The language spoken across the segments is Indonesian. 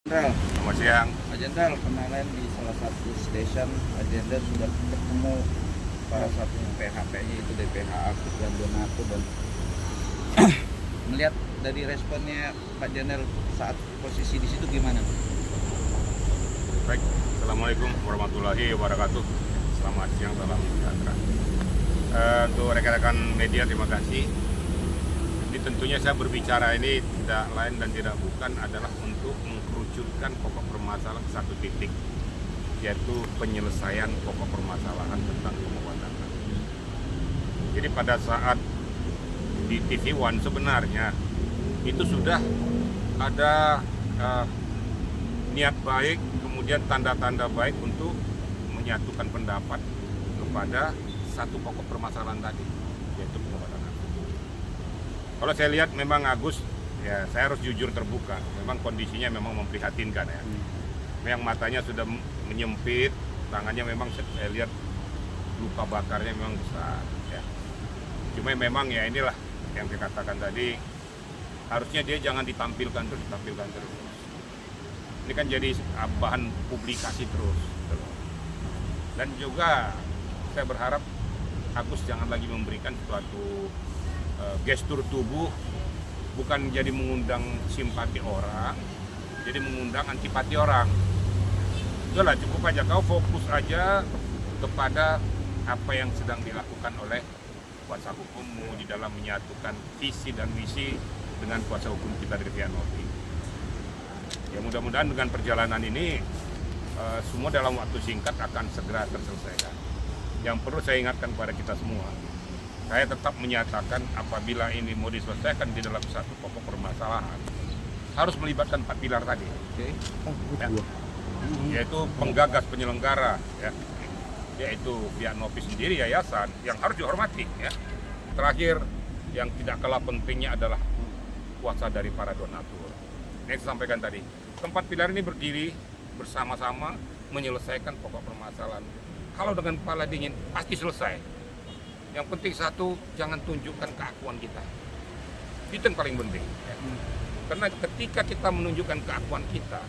Jenderal, Selamat siang. Pak Jenderal, kemarin di salah satu stasiun Pak Jenderal sudah ketemu para satu PHP-nya itu DPH aktif dan donatur dan melihat dari responnya Pak Jenderal saat posisi di situ gimana? Baik, Assalamualaikum warahmatullahi wabarakatuh. Selamat siang, salam sejahtera. Untuk rekan-rekan media, terima kasih. Jadi tentunya saya berbicara ini tidak lain dan tidak bukan adalah untuk mengkerucutkan pokok permasalahan ke satu titik, yaitu penyelesaian pokok permasalahan tentang pembuatan. Jadi pada saat di TV One sebenarnya itu sudah ada niat baik, kemudian tanda-tanda baik untuk menyatukan pendapat kepada satu pokok permasalahan tadi, yaitu pengobatan anak. Kalau saya lihat memang Agus, ya saya harus jujur terbuka, memang kondisinya memang memprihatinkan ya. Memang matanya sudah menyempit, tangannya memang saya lihat luka bakarnya memang besar ya. Cuma memang ya inilah yang saya katakan tadi, harusnya dia jangan ditampilkan terus. Ini kan jadi bahan publikasi terus. Dan juga saya berharap Agus jangan lagi memberikan suatu gestur tubuh, bukan jadi mengundang simpati orang, jadi mengundang antipati orang. Itulah, cukup aja kau fokus aja kepada apa yang sedang dilakukan oleh kuasa hukummu di dalam menyatukan visi dan misi dengan kuasa hukum kita dari pihak Novi. Ya mudah-mudahan dengan perjalanan ini semua dalam waktu singkat akan segera terselesaikan. Yang perlu saya ingatkan kepada kita semua, saya tetap menyatakan apabila ini mau diselesaikan di dalam satu pokok permasalahan, harus melibatkan 4 pilar tadi, ya, yaitu penggagas penyelenggara, ya, yaitu pihak Novi sendiri, yayasan yang harus dihormati. Ya. Terakhir, yang tidak kalah pentingnya adalah kuasa dari para donatur. Yang saya sampaikan tadi, keempat pilar ini berdiri bersama-sama menyelesaikan pokok permasalahan. Kalau dengan kepala dingin pasti selesai. Yang penting satu, jangan tunjukkan keakuan kita. Itu yang paling penting. Ya. Karena ketika kita menunjukkan keakuan kita,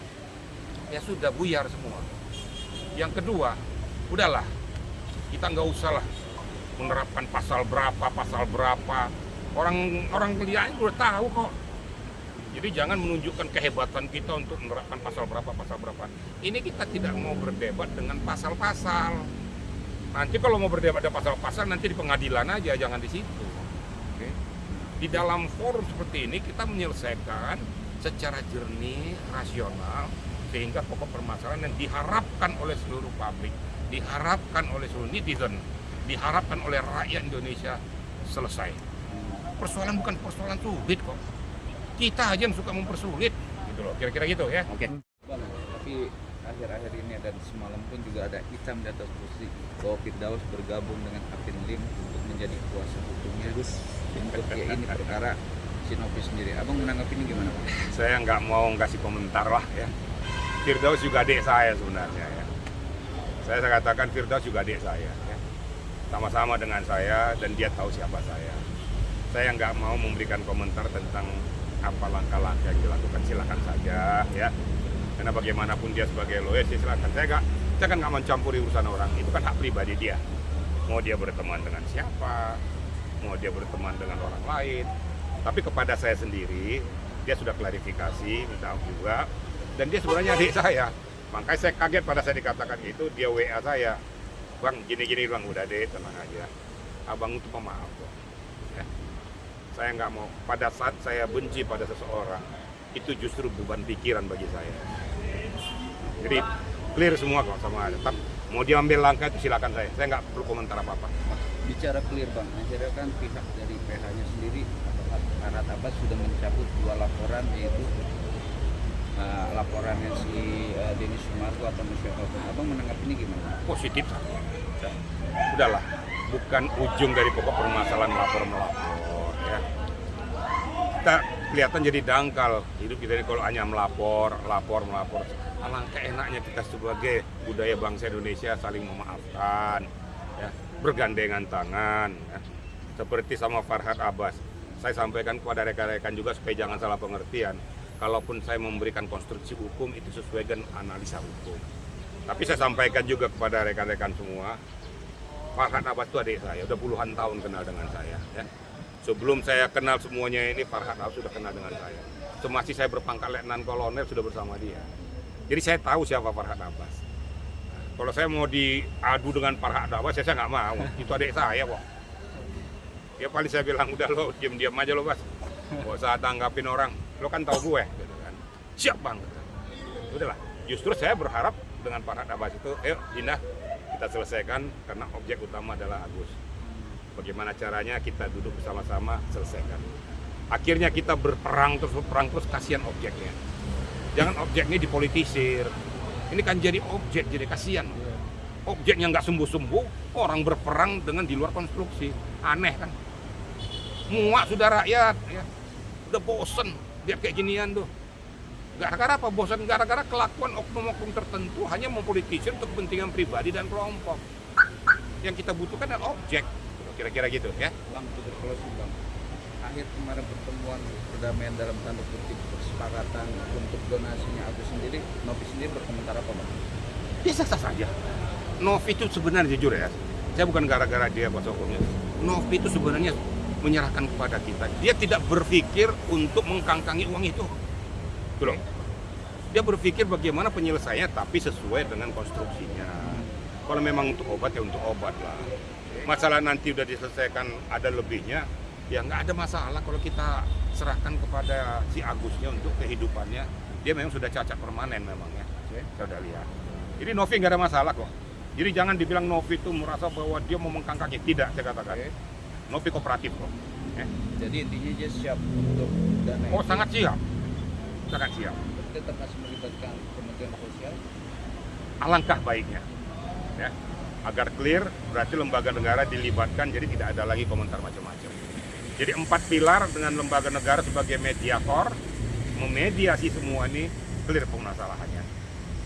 ya sudah buyar semua. Yang kedua, udahlah, kita nggak usah lah menerapkan pasal berapa. Orang lihat udah tahu kok. Jadi jangan menunjukkan kehebatan kita untuk menerapkan pasal berapa. Ini kita tidak mau berdebat dengan pasal-pasal. Nanti kalau mau berdebat dengan pasal-pasal, nanti di pengadilan aja, jangan di situ. Oke. Di dalam forum seperti ini kita menyelesaikan secara jernih, rasional, sehingga pokok permasalahan yang diharapkan oleh seluruh publik, diharapkan oleh seluruh netizen, diharapkan oleh rakyat Indonesia selesai. Persoalan bukan persoalan sulit kok. Kita aja yang suka mempersulit, gitu loh. Kira-kira gitu ya. Oke. Bang, tapi akhir-akhir ini dan semalam pun juga ada hitam di atas putih bahwa Firdaus bergabung dengan Kapten Lim untuk menjadi kuasa hukumnya untuk ya ini perkara si Novi sendiri. Abang menanggapi ini gimana, Bang? Saya nggak mau ngasih komentar lah ya. Firdaus juga adik saya sebenarnya ya. Saya katakan Firdaus juga adik saya ya. Sama-sama dengan saya dan dia tahu siapa saya. Saya nggak mau memberikan komentar tentang apa langkah-langkah yang dilakukan, silakan saja ya. Karena bagaimanapun dia sebagai lawyer, silakan. Saya kan nggak mencampuri urusan orang. Itu kan hak pribadi dia. Mau dia berteman dengan siapa, mau dia berteman dengan orang lain. Tapi kepada saya sendiri, dia sudah klarifikasi, minta maaf juga. Dan dia sebenarnya adik saya. Makanya saya kaget pada saya dikatakan itu, dia WA saya. Bang, gini-gini bang, udah deh, tenang aja. Abang itu pemaaf kok. Ya. Saya nggak mau, pada saat saya benci pada seseorang, itu justru beban pikiran bagi saya. Jadi clear semua kok sama ada. Tapi mau dia ambil langkah itu silakan saya nggak perlu komentar apa-apa. Bicara clear, Bang, akhirnya kan pihak dari PH-nya sendiri Arat Abbas sudah mencabut 2 laporan, yaitu laporannya si Denny Sumargo atau siapapun. Abang menanggapi ini gimana? Positif saja. Udahlah, bukan ujung dari pokok permasalahan melapor ya. Kita kelihatan jadi dangkal hidup kita ini kalau hanya melapor. Alangkah enaknya kita sebagai budaya bangsa Indonesia saling memaafkan ya, bergandengan tangan ya. Seperti sama Farhad Abbas, saya sampaikan kepada rekan-rekan juga supaya jangan salah pengertian. kalaupun saya memberikan konstruksi hukum itu sesuai dengan analisa hukum. Tapi saya sampaikan juga kepada rekan-rekan semua, Farhad Abbas itu adik saya, udah puluhan tahun kenal dengan saya. Ya. Sebelum saya kenal semuanya ini, Farhad Abbas sudah kenal dengan saya. Semasa saya berpangkat letnan kolonel sudah bersama dia. Jadi saya tahu siapa Farhad Abbas. Kalau saya mau diadu dengan Farhad Abbas, saya nggak mau. Itu adik saya kok. Ya paling saya bilang, udah lo diam-diam aja lo Bas. Nggak usah tanggapin orang. Lo kan tahu gue. Gitu kan. Siap bang. Udahlah. Justru saya berharap dengan Farhad Abbas itu, ayo Dinda, kita selesaikan karena objek utama adalah Agus. Bagaimana caranya kita duduk bersama-sama selesaikan. Akhirnya kita berperang terus kasihan objeknya. Jangan objeknya dipolitisir. Ini kan jadi objek, jadi kasihan. Objeknya nggak sembuh-sembuh, orang berperang dengan di luar konstruksi. Aneh kan? Muak sudah rakyat, ya. Udah bosen lihat kayak ginian tuh. Gara-gara apa bosan? Gara-gara kelakuan oknum-oknum tertentu hanya mempolitisir untuk kepentingan pribadi dan kelompok. Yang kita butuhkan adalah objek. Kira-kira gitu ya. Bang, untuk closing Bang. Akhir kemarin pertemuan perdamaian dalam tanda kutip kesepakatan untuk donasinya Agus sendiri, Novi sendiri berkomentar apa Bang? Biasa saja. Novi itu sebenarnya jujur ya, saya bukan gara-gara dia kuasa hukumnya. Novi itu sebenarnya menyerahkan kepada kita. Dia tidak berpikir untuk mengkangkangi uang itu. Gitu loh. Dia berpikir bagaimana penyelesaiannya tapi sesuai dengan konstruksinya. Kalau memang untuk obat ya untuk obat lah. Masalah nanti udah diselesaikan ada lebihnya, ya nggak ada masalah kalau kita serahkan kepada si Agusnya untuk kehidupannya. Dia memang sudah cacat permanen memangnya. Saya udah lihat. Jadi Novi nggak ada masalah kok. Jadi jangan dibilang Novi itu merasa bahwa dia mau mengkangkangi. Tidak, saya katakan. Novi kooperatif kok. Jadi intinya dia siap untuk dana. Oh sangat siap. Sangat siap. Tetap masih melibatkan Kementerian Sosial. Alangkah baiknya. Ya. Agar clear, berarti lembaga negara dilibatkan, jadi tidak ada lagi komentar macam-macam. Jadi 4 pilar dengan lembaga negara sebagai mediator, memediasi semua ini, clear permasalahannya.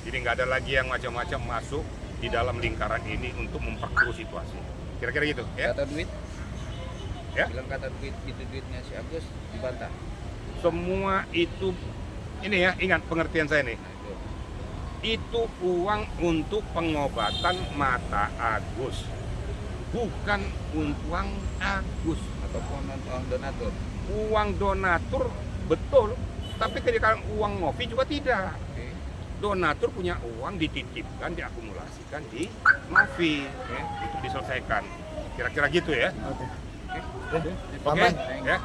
Jadi nggak ada lagi yang macam-macam masuk di dalam lingkaran ini untuk memperkeruh situasi. Kira-kira gitu, ya? Kata duit? Ya? Bilang kata duit, itu duitnya si Agus dibantah. Semua itu, ini ya, ingat pengertian saya nih. Itu uang untuk pengobatan mata Agus, bukan uang Agus ataupun uang donatur. Uang donatur betul, tapi ketika uang Novi juga tidak. Donatur punya uang dititipkan, diakumulasikan di Novi, itu diselesaikan. Kira-kira gitu ya. Oke, ya.